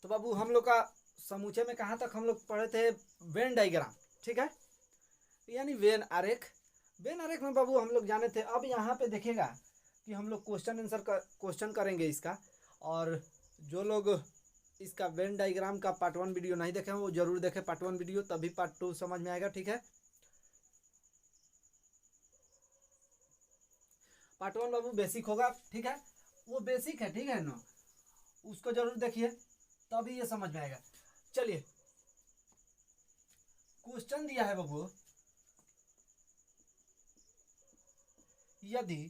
तो बाबू हम लोग का समूचे में कहाँ तक हम लोग पढ़े थे? वेन डायग्राम, ठीक है, यानी वेन आरेख। वेन आरेख में बाबू हम लोग जाने थे। अब यहाँ पे देखेगा कि हम लोग क्वेश्चन आंसर का क्वेश्चन करेंगे इसका। और जो लोग इसका वेन डायग्राम का पार्ट 1 वीडियो नहीं देखे हैं वो जरूर देखें पार्ट 1 वीडियो, तभी पार्ट 2 समझ में आएगा, ठीक है। पार्ट 1 बाबू बेसिक होगा, ठीक है, वो बेसिक है, ठीक है ना, उसको जरूर देखिए तभी ये समझ में आएगा। चलिए, क्वेश्चन दिया है बाबू, यदि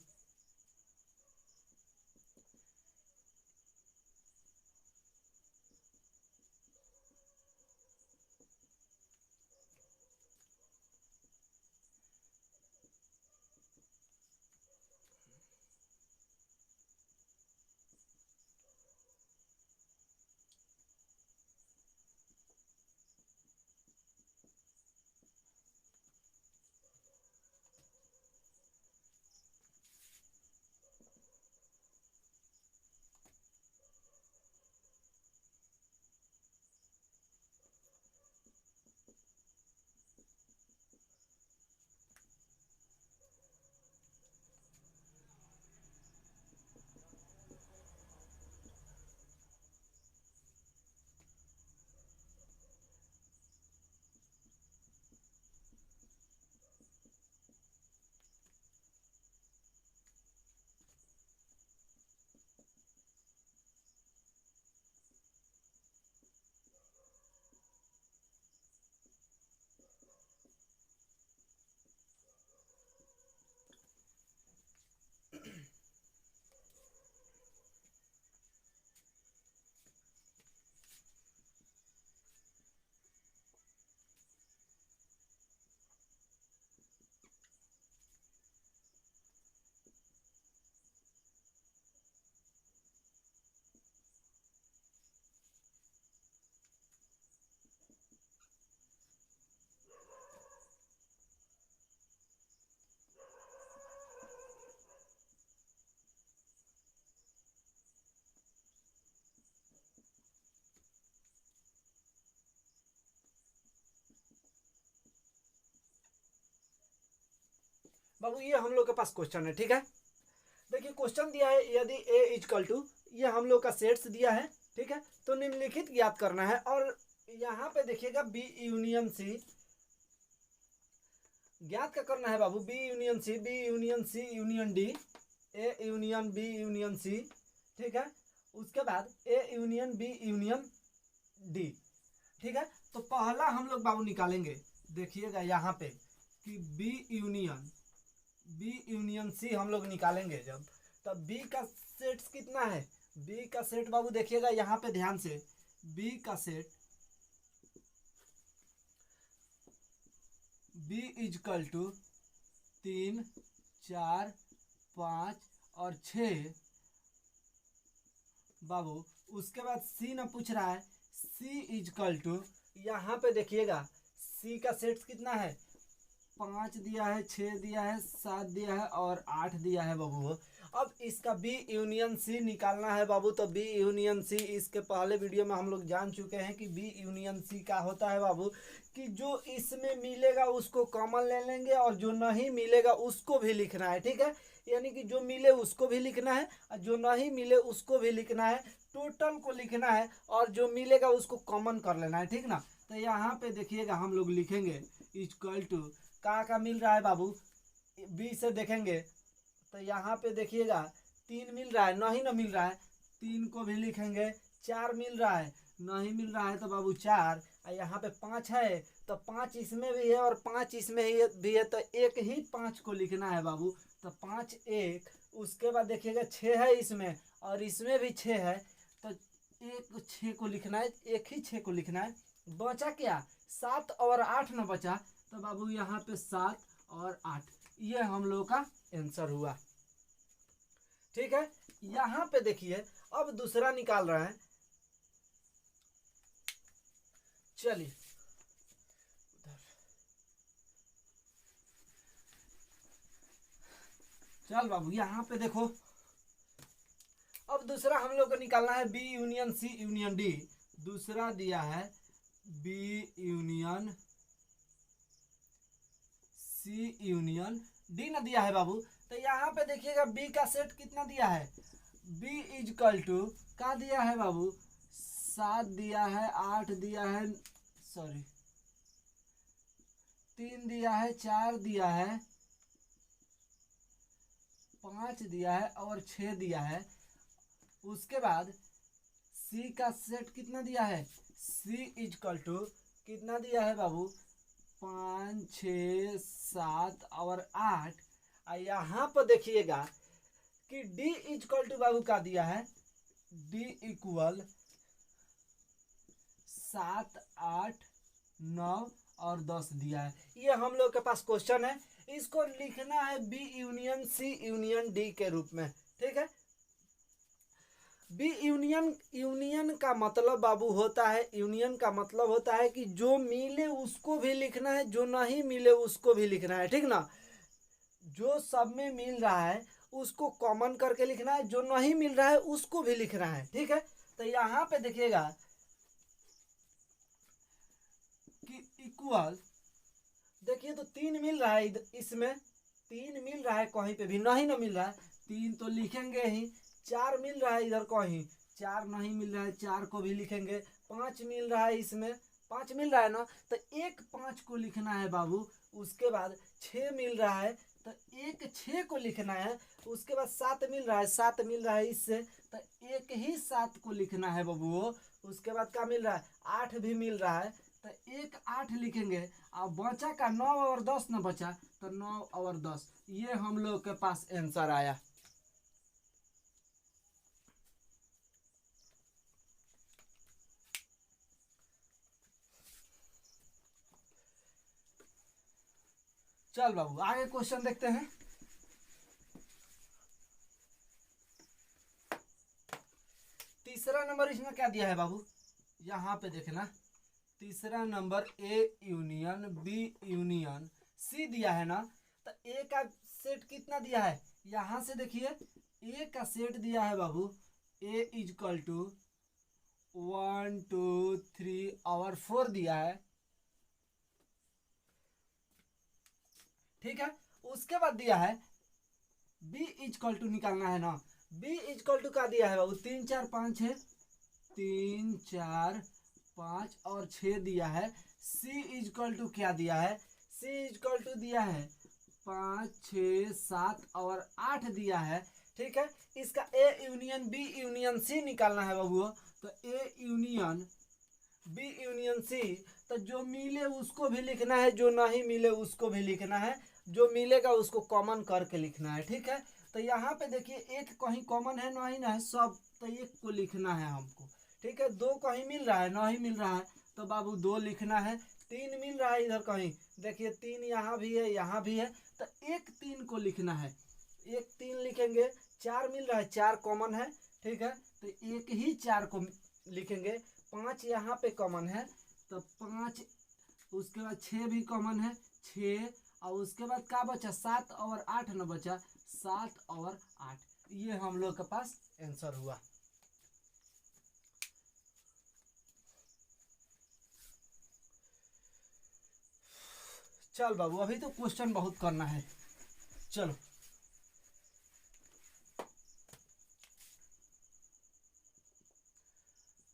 बाबू ये हम लोग के पास क्वेश्चन है, ठीक है। देखिए क्वेश्चन दिया है, यदि ए इजकल टू, ये हम लोग का सेट्स दिया है, ठीक है, तो निम्नलिखित ज्ञात करना है। और यहाँ पे देखिएगा बी यूनियन सी ज्ञात का करना है बाबू। B union C, B union C union D, A union B union C, ठीक है। उसके बाद A union B union D, ठीक है। तो पहला हम लोग बाबू निकालेंगे, देखिएगा यहाँ पे कि बी यूनियन सी हम लोग निकालेंगे जब, तब बी का सेट कितना है? बी का सेट बाबू देखिएगा यहाँ पे ध्यान से, बी का सेट बी इजकल टू 3, 4, 5 और 6 बाबू। उसके बाद सी न पूछ रहा है, सी इजकल टू, यहाँ पे देखिएगा सी का सेट कितना है? 5 दिया है, 6 दिया है, 7 दिया है और 8 दिया है बाबू। अब इसका बी यूनियन सी निकालना है बाबू। तो बी यूनियन सी, इसके पहले वीडियो में हम लोग जान चुके हैं कि बी यूनियन सी का होता है बाबू कि जो इसमें मिलेगा उसको कॉमन ले लेंगे और जो नहीं मिलेगा उसको भी लिखना है, ठीक है। यानी कि जो मिले उसको भी लिखना है और जो नहीं मिले उसको भी लिखना है, टोटल को लिखना है और जो मिलेगा उसको कॉमन कर लेना है, ठीक ना। तो यहाँ पे देखिएगा हम लोग लिखेंगे इक्वल टू, का मिल रहा है बाबू, बी से देखेंगे तो यहाँ पे देखिएगा 3 मिल रहा है, नहीं ना मिल रहा है, 3 को भी लिखेंगे। 4 मिल रहा है, नहीं मिल रहा है तो बाबू 4, और यहाँ पे 5 है तो 5 इसमें भी है और 5 इसमें भी है, तो एक ही 5 को लिखना है बाबू। तो 5 1, उसके बाद देखिएगा 6 है इसमें और इसमें भी 6 है, तो एक 6 को लिखना है, एक ही 6 को लिखना है। बचा क्या? 7 और 8 न बचा, तो बाबू यहाँ पे 7 और 8, ये हम लोग का आंसर हुआ, ठीक है। यहाँ पे देखिए अब दूसरा निकाल रहे हैं। चलिए चल बाबू, यहाँ पे देखो अब दूसरा हम लोग को निकालना है B union C union D. दूसरा दिया है B union C union D ना दिया है बाबू। तो यहाँ पे देखिएगा बी का सेट कितना दिया है, बी इजकल टू क्या दिया है बाबू, 7 दिया है, 8 दिया है, सॉरी 3 दिया है, 4 दिया है, 5 दिया है और 6 दिया है। उसके बाद सी का सेट कितना दिया है, सी इजकल टू कितना दिया है बाबू, 5 6 7 और 8। यहाँ पर देखिएगा कि डी इजकल टू बाबू का दिया है, डी इक्वल 7 8 9 और 10 दिया है। ये हम लोग के पास क्वेश्चन है, इसको लिखना है B union C union D के रूप में। ठीक है, बी यूनियन का मतलब बाबू होता है, यूनियन का मतलब होता है कि जो मिले उसको भी लिखना है, जो नहीं मिले उसको भी लिखना है। ठीक ना, जो सब में मिल रहा है उसको कॉमन करके लिखना है, जो नहीं मिल रहा है उसको भी लिखना है। ठीक है, तो यहाँ पे देखिएगा कि इक्वल, देखिए तो 3 मिल रहा है, इसमें 3 मिल रहा है, कहीं पे भी नहीं ना मिल रहा है, 3 तो लिखेंगे ही। 4 मिल रहा है इधर, कहीं 4 नहीं मिल रहा है, 4 को भी लिखेंगे। 5 मिल रहा है, इसमें 5 मिल रहा है ना, तो एक 5 को लिखना है बाबू। उसके बाद 6 मिल रहा है तो एक 6 को लिखना है। उसके बाद 7 मिल रहा है, 7 मिल रहा है इससे, तो एक ही 7 को लिखना है बाबू। उसके बाद क्या मिल रहा है, 8 भी मिल रहा है, तो एक 8 लिखेंगे। अब बचा का 9 और 10 न बचा, तो 9 और 10, ये हम लोग के पास आंसर आया। चल बाबू आगे क्वेश्चन देखते हैं। तीसरा नंबर इसमें क्या दिया है बाबू, यहाँ पे देखना, तीसरा number A union B union C दिया है ना। तो ए का सेट कितना दिया है, यहाँ से देखिए ए का सेट दिया है बाबू, ए इजकल टू 1 2 3 और 4 दिया है। ठीक है, उसके बाद दिया है बी इजकल टू निकालना है ना। बी इजकल टू का दिया है बाबू, 3 4 5 6, 3 4 5 और 6 दिया है। सी इजकल टू क्या दिया है, सी इजकल टू दिया है 5 6 7 और 8 दिया है। ठीक है, इसका A union B union C निकालना है बाबू। तो A union B union C, तो जो मिले उसको भी लिखना है, जो नहीं मिले उसको भी लिखना है, जो मिलेगा उसको कॉमन करके लिखना है। ठीक है, तो यहाँ पे देखिए एक कहीं कॉमन है नहीं ना है सब, तो एक को लिखना है हमको। ठीक है, 2 कहीं मिल रहा है नहीं मिल रहा है, तो बाबू 2 लिखना है। 3 मिल रहा है इधर कहीं, देखिए 3 यहाँ भी है यहाँ भी है, तो एक 3 को लिखना है, एक 3 लिखेंगे। 4 मिल रहा है, 4 कॉमन है। ठीक है, तो एक ही 4 को लिखेंगे। 5 यहाँ पे कॉमन है, तो 5। उसके बाद 6 भी कॉमन है, 6। और उसके बाद क्या बचा, 7 और 8 न बचा, 7 और 8। ये हम लोग के पास आंसर हुआ। चल बाबू अभी तो क्वेश्चन बहुत करना है, चलो।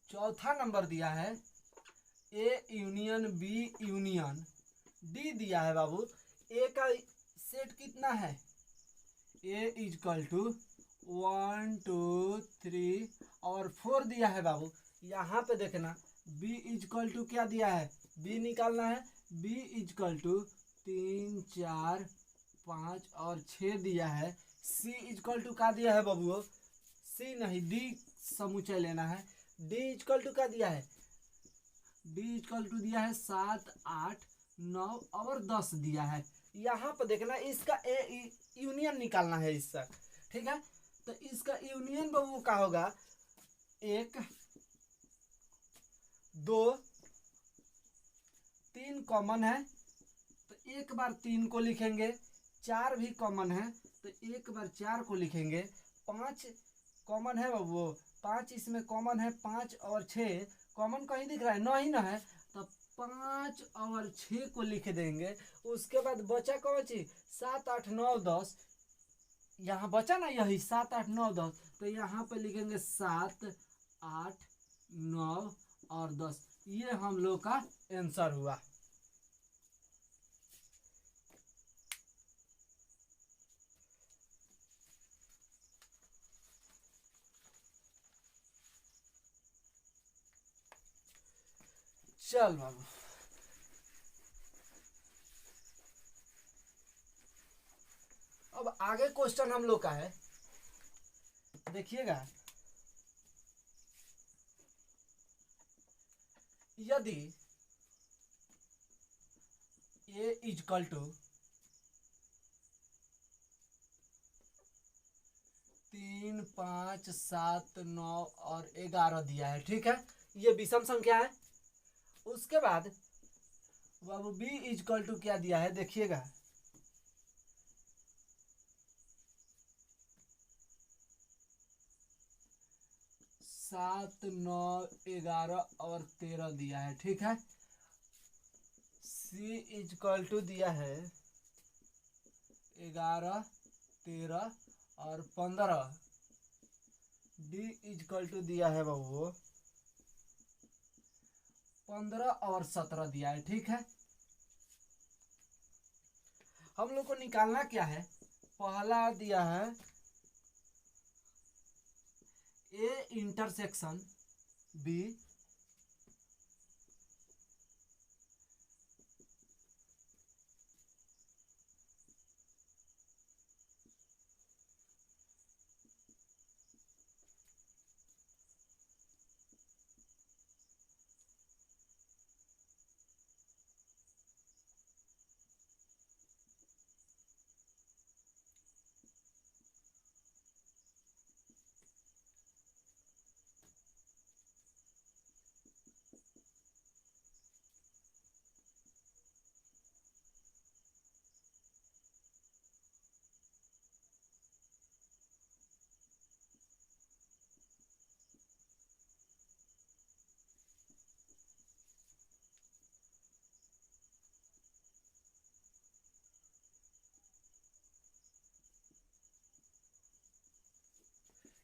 चौथा number A union B union B union D दिया है बाबू। ए का सेट कितना है, ए इजकल टू 1 2 3 और 4 दिया है बाबू। यहाँ पे देखना बी इजकल टू क्या दिया है, बी निकालना है। बी इजकल टू 3 4 5 और 6 दिया है। सी इजकल टू क्या दिया है बाबू, सी नहीं डी समुच्चय लेना है। डी इजकल टू क्या दिया है, डी इजकल टू दिया है 7 8 9 और 10 दिया है। यहाँ पर देखना इसका ए यूनियन निकालना है इसका। ठीक है, तो इसका यूनियन बाबू का होगा 1 2 3 कॉमन है, तो एक बार 3 को लिखेंगे। 4 भी कॉमन है, तो एक बार 4 को लिखेंगे। 5 कॉमन है बाबू, 5 इसमें कॉमन है, 5 और 6 कॉमन कहीं दिख रहा है? नहीं ना है, तो 5 और 6 को लिख देंगे। उसके बाद बचा कौन चीज? 7 8 9 10। यहाँ बचा ना यही 7 8 9 10, तो यहाँ पे लिखेंगे 7 8 9 और 10। ये हम लोग का आंसर हुआ। चल बाबू, अब आगे क्वेश्चन हम लोग का है, देखिएगा। यदि a इजकल टू 3 5 7 9 और 11 दिया है, ठीक है, ये विषम संख्या है। उसके बाद बाबू b इजकल टू क्या दिया है, देखिएगा। 7 9 11 और 13 दिया है, ठीक है। c इजकल टू दिया है 11 13 और 15। d इजकल टू दिया है बाबू 15 और 17 दिया है, ठीक है। हम लोग को निकालना क्या है? पहला दिया है a इंटरसेक्शन b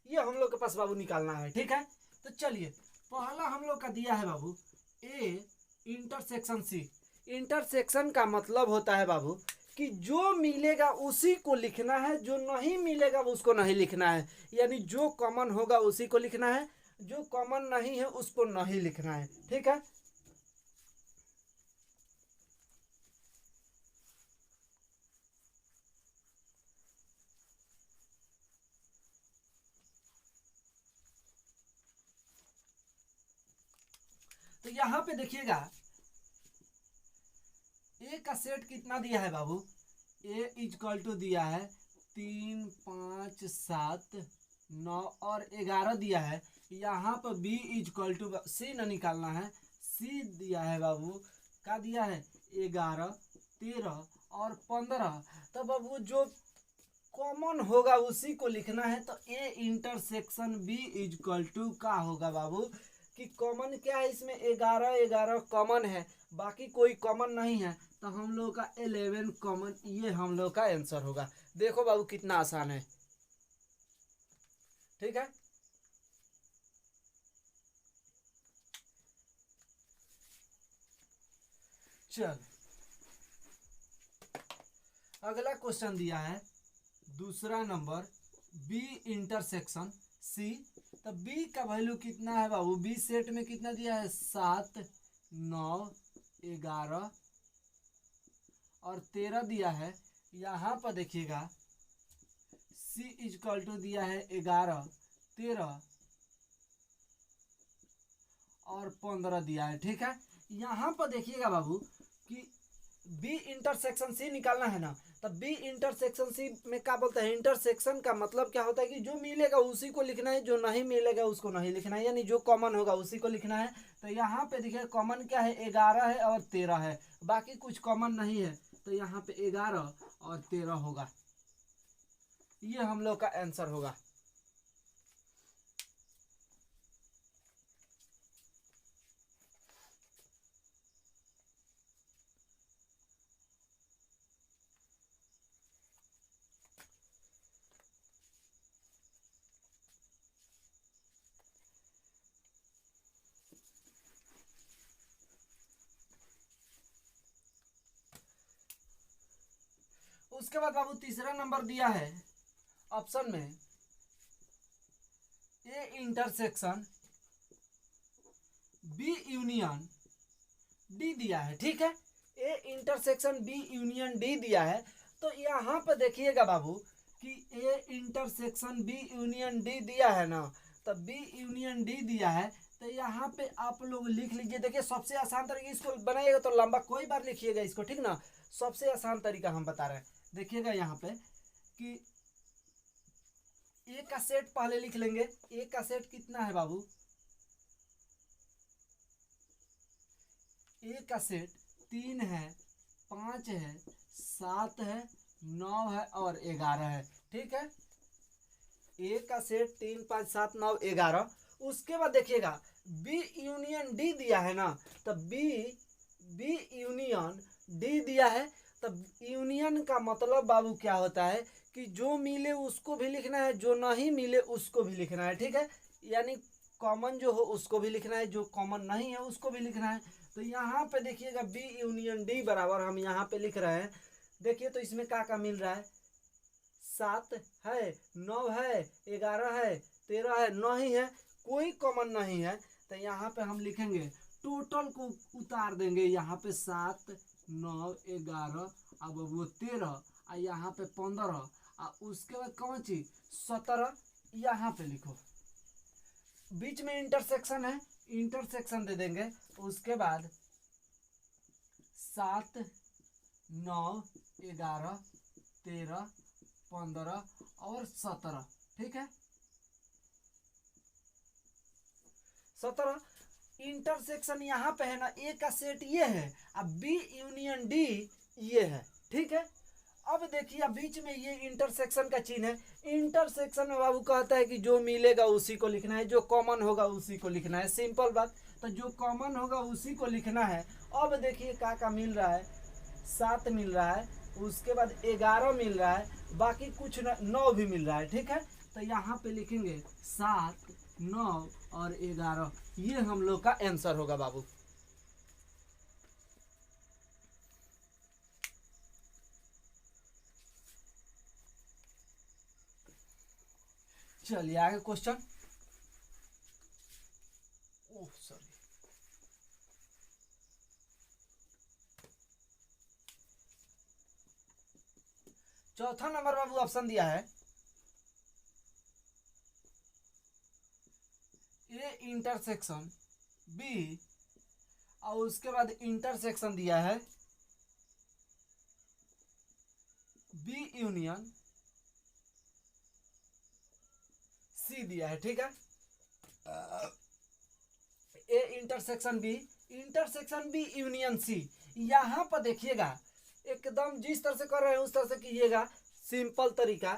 ये हम लोग के पास बाबू निकालना है, ठीक है। तो चलिए, पहला हम लोग का दिया है बाबू ए इंटरसेक्शन सी। इंटरसेक्शन का मतलब होता है बाबू कि जो मिलेगा उसी को लिखना है, जो नहीं मिलेगा उसको नहीं लिखना है। यानी जो कॉमन होगा उसी को लिखना है, जो कॉमन नहीं है उसको नहीं लिखना है, ठीक है। तो यहां पे देखिएगा ए का सेट कितना दिया है बाबू? ए इजकल टू दिया है 3 5 7 9 और 11 दिया है। यहाँ पर बी इजकल टू सी न निकालना है। सी दिया है बाबू, क्या दिया है? 11 13 और 15। तो बाबू जो कॉमन होगा उसी को लिखना है। तो A intersection B equal to का होगा बाबू कि कॉमन क्या है इसमें? 11 11 कॉमन है, बाकी कोई कॉमन नहीं है, तो हम लोग का 11 कॉमन, ये हम लोग का आंसर होगा। देखो बाबू कितना आसान है, ठीक है। चल, अगला क्वेश्चन दिया है दूसरा नंबर बी इंटरसेक्शन सी। तो बी का वैल्यू कितना है बाबू? बी सेट में कितना दिया है? 7 9 11 और 13 दिया है। यहाँ पर देखिएगा सी इजकल टू दिया है 11 13 और 15 दिया है, ठीक है। यहाँ पर देखिएगा बाबू कि बी इंटरसेक्शन सी निकालना है ना, तो बी इंटरसेक्शन सी में क्या बोलते हैं? इंटरसेक्शन का मतलब क्या होता है कि जो मिलेगा उसी को लिखना है, जो नहीं मिलेगा उसको नहीं लिखना है, यानी जो कॉमन होगा उसी को लिखना है। तो यहाँ पे देखिए कॉमन क्या है? 11 है और 13 है, बाकी कुछ कॉमन नहीं है। तो यहाँ पे 11 और 13 होगा, ये हम लोग का आंसर होगा। उसके बाद बाबू तीसरा नंबर दिया है ऑप्शन में A intersection B union D दिया है। ठीक है, A intersection B union D दिया है। तो यहाँ पे देखिएगा बाबू कि A intersection B union D दिया है ना, तो बी यूनियन डी दिया है। तो यहाँ पे आप लोग लिख लीजिए। देखिए सबसे आसान तरीका, इसको बनाइएगा तो लंबा कोई बार लिखिएगा इसको, ठीक ना। सबसे आसान तरीका हम बता रहे हैं। देखिएगा यहाँ पे कि ए का सेट पहले लिख लेंगे। ए का सेट कितना है बाबू, ए का सेट 3 है, 5 है, 7 है, 9 है और 11 है। ठीक है, ए का सेट 3, 5, 7, 9, 11। उसके बाद देखिएगा बी यूनियन डी दिया है ना, तो बी यूनियन डी दिया है। तो यूनियन का मतलब बाबू क्या होता है कि जो मिले उसको भी लिखना है, जो नहीं मिले उसको भी लिखना है। ठीक है, यानी कॉमन जो हो उसको भी लिखना है, जो कॉमन नहीं है उसको भी लिखना है। तो यहाँ पे देखिएगा बी यूनियन डी बराबर हम यहाँ पे लिख रहे हैं। देखिए तो इसमें क्या मिल रहा है, 7 है, 9 है, 11 है, 13 है, 9 ही है, कोई कॉमन नहीं है। तो यहाँ पे हम लिखेंगे, टोटल को उतार देंगे। यहाँ पे 7, 9, 11, अब वो 13, और यहाँ पे 15, और उसके बाद कौन चीज 17 यहाँ पे लिखो। बीच में इंटरसेक्शन है, इंटरसेक्शन दे देंगे। उसके बाद 7, 9, 11, 13, 15 और 17। ठीक है, 17 इंटरसेक्शन यहाँ पे है ना। ए का सेट ये है, अब बी यूनियन डी ये है। ठीक है, अब देखिए बीच में ये इंटरसेक्शन का चिन्ह है। इंटरसेक्शन में बाबू कहता है कि जो मिलेगा उसी को लिखना है, जो कॉमन होगा उसी को लिखना है। सिंपल बात। तो जो कॉमन होगा उसी को लिखना है। अब देखिए क्या मिल रहा है, 7 मिल रहा है, उसके बाद 11 मिल रहा है, बाकी कुछ 9 भी मिल रहा है। ठीक है, तो यहाँ पे लिखेंगे 7, 9 और 11। ये हम लोग का आंसर होगा बाबू। चलिए आगे क्वेश्चन। ओह सॉरी, चौथा नंबर बाबू ऑप्शन दिया है ए इंटरसेक्शन बी, और उसके बाद इंटरसेक्शन दिया है बी यूनियन सी दिया है। ठीक है, A intersection B union C. यहाँ पर देखिएगा एकदम जिस तरह से कर रहे हैं उस तरह से कीजिएगा, सिंपल तरीका।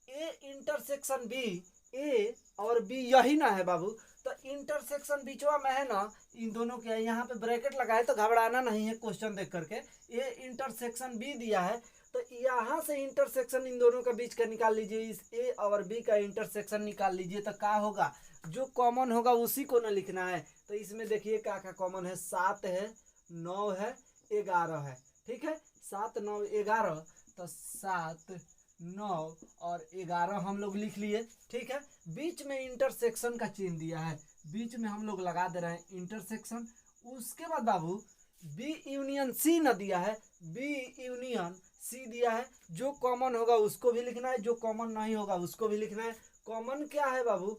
ए इंटरसेक्शन बी, ए और बी यही ना है बाबू। तो इंटरसेक्शन बीचवा में है ना, इन दोनों के यहाँ पे ब्रैकेट लगाए तो घबराना नहीं है क्वेश्चन देख करके। ए इंटरसेक्शन बी दिया है, तो यहाँ से इंटरसेक्शन इन दोनों का बीच का निकाल लीजिए। इस ए और बी का इंटरसेक्शन निकाल लीजिए। तो क्या होगा, जो कॉमन होगा उसी को ना लिखना है। तो इसमें देखिए क्या कॉमन है, 7 है, 9 है, 11 है। ठीक है, 7, 9, 11। तो 7, 9 और 11 हम लोग लिख लिए। ठीक है, बीच में इंटरसेक्शन का चिन्ह दिया है, बीच में हम लोग लगा दे रहे हैं इंटरसेक्शन। उसके बाद बाबू बी यूनियन सी न दिया है, बी यूनियन सी दिया है। जो कॉमन होगा उसको भी लिखना है, जो कॉमन नहीं होगा उसको भी लिखना है। कॉमन क्या है बाबू,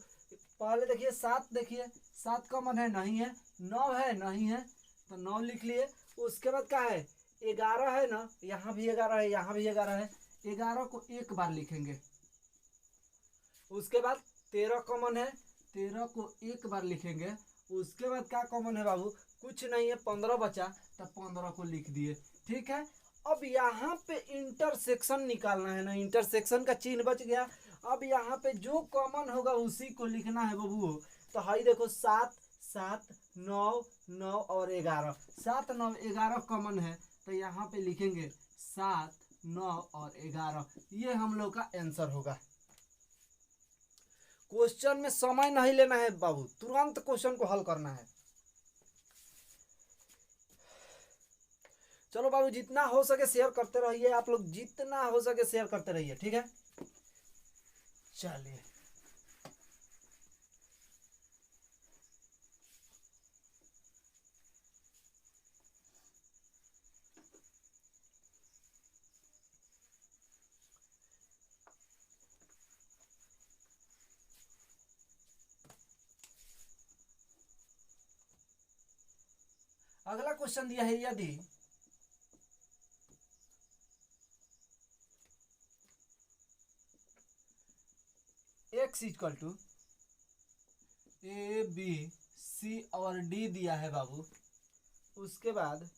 पहले देखिए 7, देखिए 7 कॉमन है, नहीं है। 9 है, नहीं है, तो 9 लिख लिए। उसके बाद क्या है, 11 है ना, यहाँ भी 11 है, यहाँ भी 11 है। 11 को एक बार लिखेंगे। उसके बाद 13 कॉमन है, 13 को एक बार लिखेंगे। उसके बाद क्या कॉमन है बाबू, कुछ नहीं है, 15 बचा, तो 15 को लिख दिए। ठीक है, अब यहाँ पे इंटरसेक्शन निकालना है ना, इंटरसेक्शन का चिन्ह बच गया। अब यहाँ पे जो कॉमन होगा उसी को लिखना है बाबू। तो हाई देखो 7, 7, 9, 9 और 11, 7, 9, 11 कॉमन है। तो यहाँ पे लिखेंगे 7, 9 और 11। ये हम लोग का आंसर होगा। क्वेश्चन में समय नहीं लेना है बाबू, तुरंत क्वेश्चन को हल करना है। चलो बाबू जितना हो सके शेयर करते रहिए, आप लोग जितना हो सके शेयर करते रहिए, ठीक है। चलिए अगला क्वेश्चन दिया है, यदि x equal to A B C और डी दिया है बाबू, उसके बाद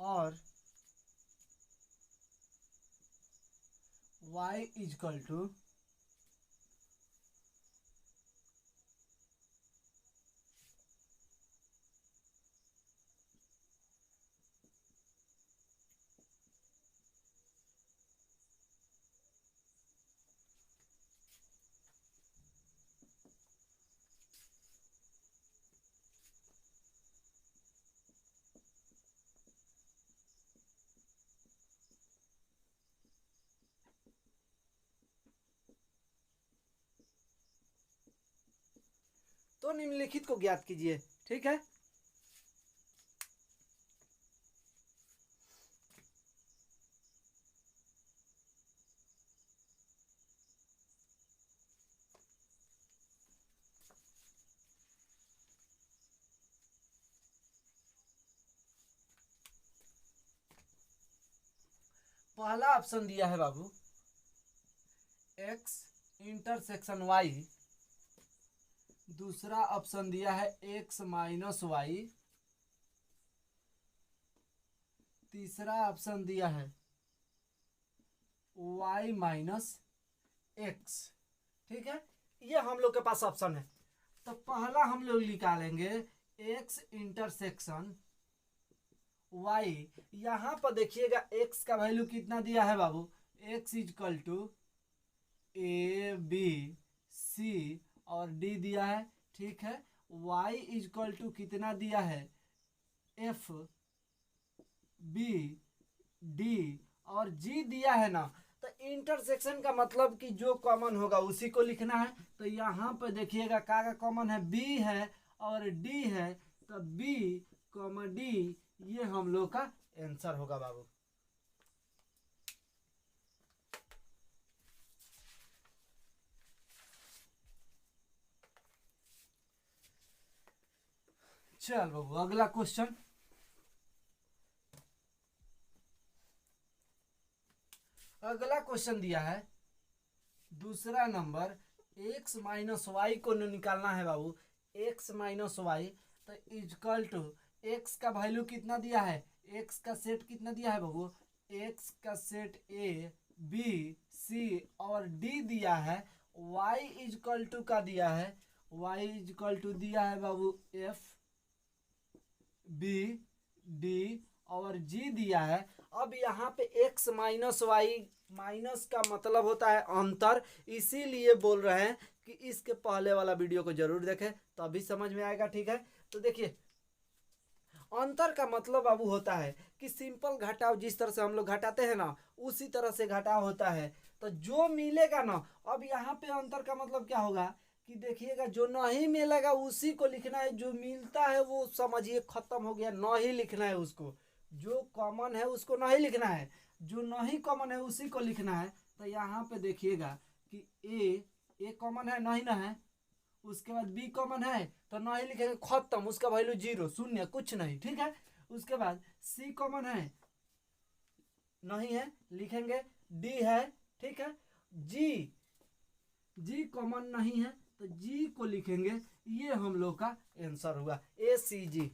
और y इक्वल टू तो निम्नलिखित को ज्ञात कीजिए, ठीक है। पहला ऑप्शन दिया है बाबू x इंटरसेक्शन y, दूसरा ऑप्शन दिया है x माइनस वाई, तीसरा ऑप्शन दिया है y माइनस एक्स, ठीक है। ये हम लोग के पास ऑप्शन है। तो पहला हम लोग निकालेंगे x इंटरसेक्शन y। यहां पर देखिएगा x का वैल्यू कितना दिया है बाबू, x equal to A B C और डी दिया है, ठीक है। y इक्वल टू कितना दिया है, एफ बी डी और g दिया है ना। तो इंटरसेक्शन का मतलब कि जो कॉमन होगा उसी को लिखना है। तो यहाँ पे देखिएगा का कॉमन है, b है और d है, तो b कॉमा d ये हम लोग का आंसर होगा बाबू। चल बाबू अगला क्वेश्चन, अगला क्वेश्चन दिया है दूसरा नंबर x माइनस वाई को निकालना है बाबू। x माइनस वाई तो इक्वल टू x का वैल्यू कितना दिया है, x का सेट कितना दिया है बाबू, x का सेट a b c और d दिया है। y इक्वल टू का दिया है, y इक्वल टू दिया है बाबू f b d और g दिया है। अब यहाँ पे x माइनस वाई, माइनस का मतलब होता है अंतर, इसीलिए बोल रहे हैं कि इसके पहले वाला वीडियो को जरूर देखें तभी समझ में आएगा, ठीक है। तो देखिए अंतर का मतलब बाबू होता है कि सिंपल घटाव, जिस तरह से हम लोग घटाते हैं ना उसी तरह से घटाव होता है। तो जो मिलेगा ना, अब यहाँ पे अंतर का मतलब क्या होगा कि देखिएगा जो नहीं मिलेगा उसी को लिखना है, जो मिलता है वो समझिए खत्म हो गया, नहीं लिखना है उसको। जो कॉमन है उसको नहीं लिखना है, जो नहीं कॉमन है उसी को लिखना है। तो यहाँ पे देखिएगा कि ए कॉमन है, नहीं ना है, उसके बाद बी कॉमन है तो नहीं लिखेंगे, खत्म, उसका वैल्यू जीरो, शून्य, कुछ नहीं, ठीक है। उसके बाद सी कॉमन है, नहीं है, लिखेंगे, डी है, ठीक है। जी कॉमन नहीं है तो जी को लिखेंगे, ये हम लोग का आंसर हुआ ए सी जी।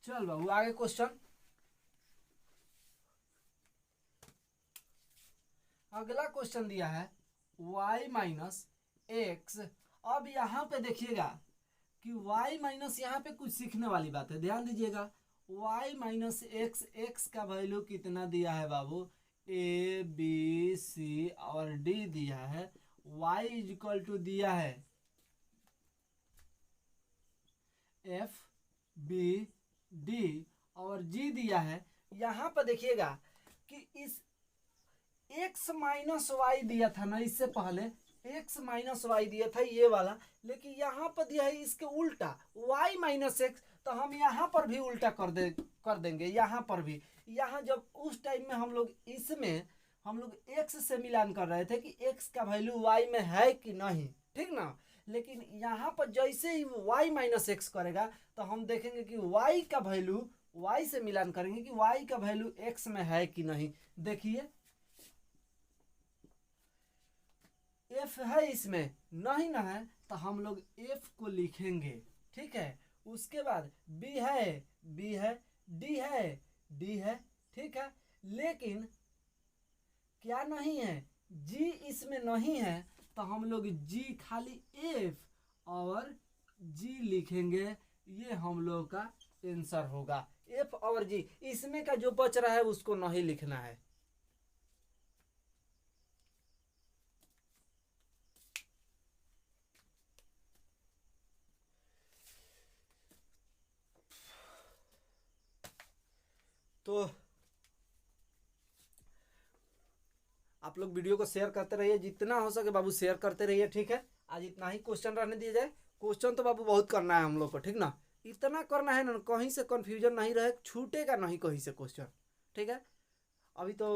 चल बाबू आगे क्वेश्चन, अगला क्वेश्चन दिया है y माइनस एक्स। अब यहाँ पे देखिएगा कि y माइनस, यहाँ पे कुछ सीखने वाली बात है, ध्यान दीजिएगा। y माइनस एक्स, एक्स का वैल्यू कितना दिया है बाबू, ए बी सी और डी दिया है। y इज इक्वल टू दिया है एफ बी डी और जी दिया है। यहाँ पर देखिएगा कि इस x माइनस वाई दिया था ना, इससे पहले x माइनस वाई दिया था ये वाला, लेकिन यहाँ पर दिया है इसके उल्टा y माइनस एक्स। तो हम यहाँ पर भी उल्टा कर देंगे यहाँ पर भी। यहाँ जब उस टाइम में हम लोग x से मिलान कर रहे थे कि x का वैल्यू y में है कि नहीं, ठीक ना। लेकिन यहाँ पर जैसे ही y माइनस एक्स करेगा तो हम देखेंगे कि y का वैल्यू, y से मिलान करेंगे कि y का वैल्यू x में है कि नहीं। देखिए f है, इसमें नहीं ना है तो हम लोग f को लिखेंगे, ठीक है। उसके बाद b है, b है, d है, d है, ठीक है। लेकिन क्या नहीं है, g इसमें नहीं है तो हम लोग g खाली f और g लिखेंगे। ये हम लोग का आंसर होगा, f और g। इसमें का जो बच रहा है उसको नहीं लिखना है। तो आप लोग वीडियो को शेयर करते रहिए, जितना हो सके बाबू शेयर करते रहिए, ठीक है। आज इतना ही क्वेश्चन रहने दिया जाए। क्वेश्चन तो बाबू बहुत करना है हम लोग को, ठीक ना। इतना करना है ना, कहीं से कंफ्यूजन नहीं रहे, छूटेगा नहीं कहीं से क्वेश्चन, ठीक है। अभी तो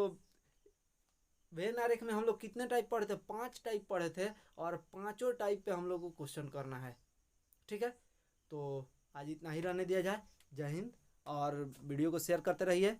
वेन आरेख में हम लोग कितने टाइप पढ़े थे, 5 टाइप पढ़े थे और 5 टाइप पे हम लोग को क्वेश्चन करना है, ठीक है। तो आज इतना ही रहने दिया जाए। जय हिंद, और वीडियो को शेयर करते रहिए।